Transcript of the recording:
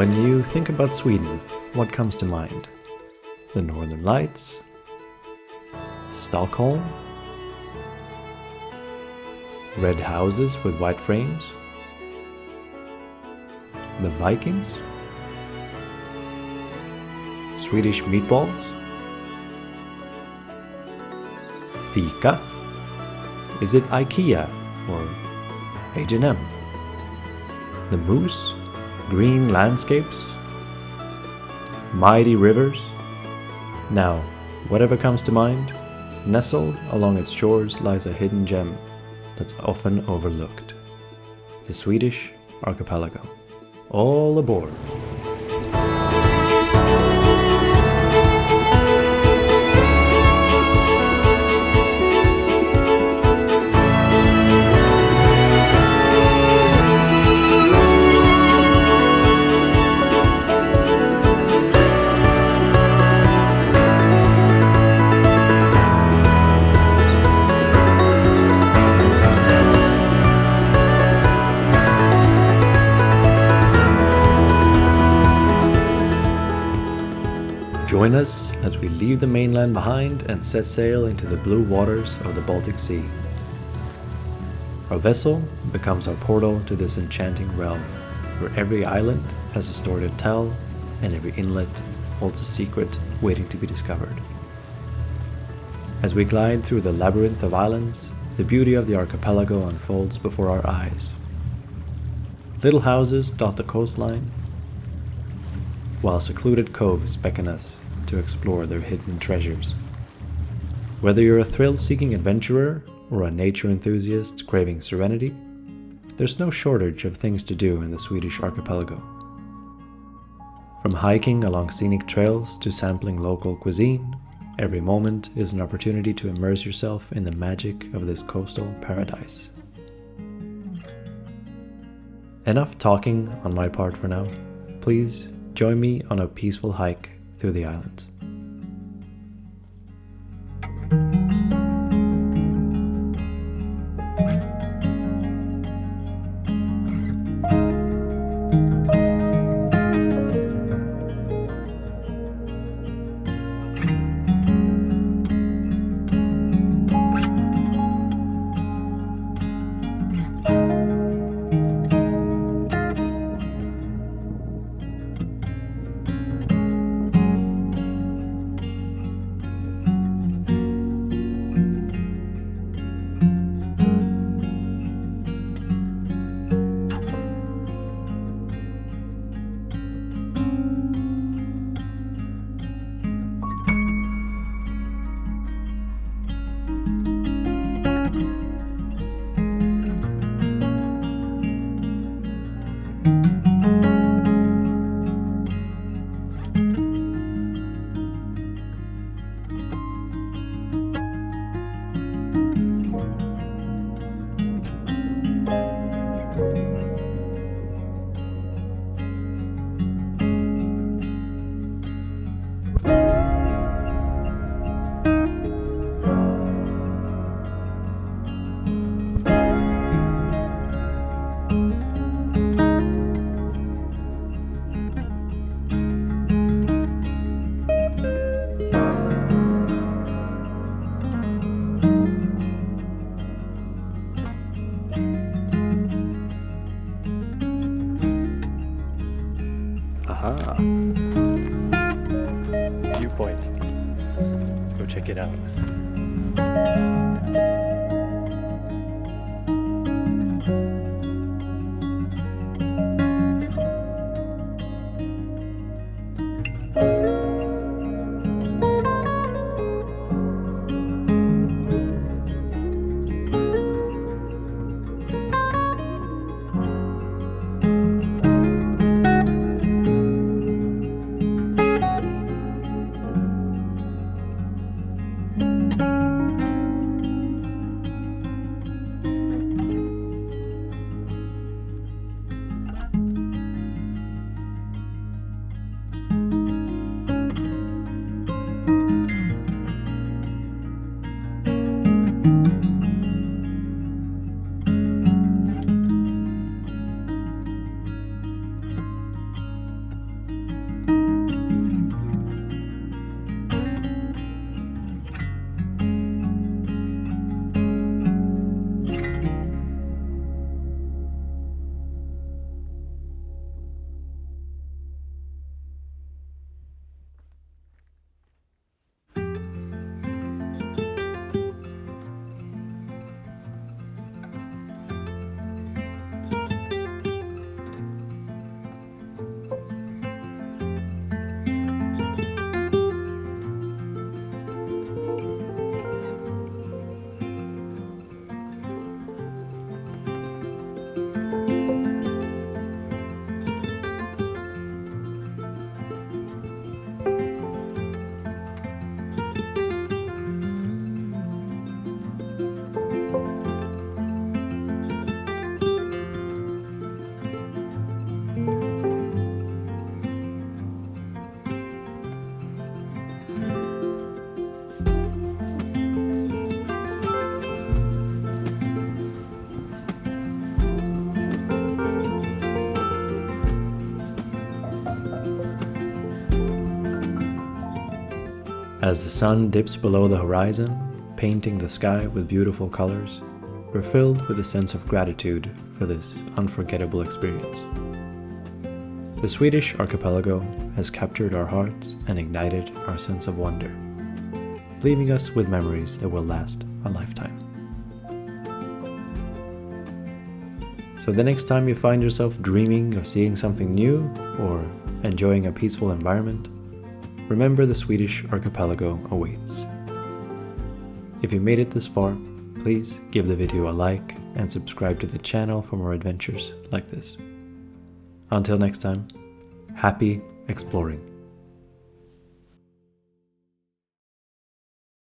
When you think about Sweden, what comes to mind? The Northern Lights? Stockholm? Red houses with white frames? The Vikings? Swedish meatballs? FIKA? Is it IKEA or H&M? The moose? Green landscapes? Mighty rivers? Now, whatever comes to mind, nestled along its shores lies a hidden gem that's often overlooked. The Swedish Archipelago. All aboard! Join us as we leave the mainland behind and set sail into the blue waters of the Baltic Sea. Our vessel becomes our portal to this enchanting realm, where every island has a story to tell and every inlet holds a secret waiting to be discovered. As we glide through the labyrinth of islands, the beauty of the archipelago unfolds before our eyes. Little houses dot the coastline, while secluded coves beckon us to explore their hidden treasures. Whether you're a thrill-seeking adventurer or a nature enthusiast craving serenity, there's no shortage of things to do in the Swedish archipelago. From hiking along scenic trails to sampling local cuisine, every moment is an opportunity to immerse yourself in the magic of this coastal paradise. Enough talking on my part for now. Please join me on a peaceful hike through the islands. Aha! Viewpoint. Let's go check it out. As the sun dips below the horizon, painting the sky with beautiful colors, we're filled with a sense of gratitude for this unforgettable experience. The Swedish archipelago has captured our hearts and ignited our sense of wonder, leaving us with memories that will last a lifetime. So the next time you find yourself dreaming of seeing something new or enjoying a peaceful environment, remember the Swedish archipelago awaits. If you made it this far, please give the video a like and subscribe to the channel for more adventures like this. Until next time, happy exploring.